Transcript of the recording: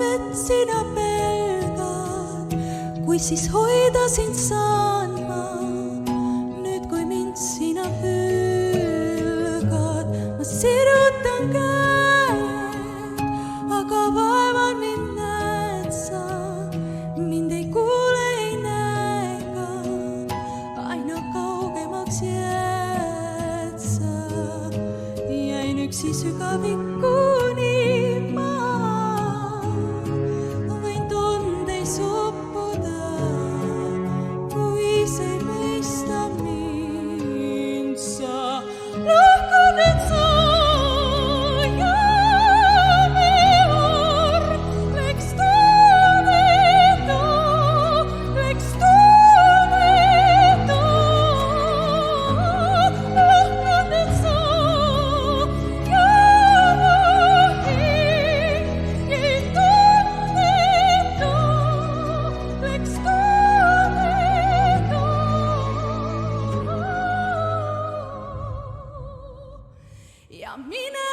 vett sina pelgad, kui siis hoida sind saan ma. Nüüd kui mind sina hülgad, ma sirutan käed, aga vaevan mind näed sa, mind ei kuule, ei näe ka, aina kaugemaks jääd sa. Jäin üksi sügavikuni maa, võin tundeid suppuda, kui sa ei mõista mind sa. Lahku nüüd sa ja me arm, läks tuumeda, läks tuumeda. Lahku nüüd sa ja ma hing jäi tundeta, läks tuumeda. Ja mine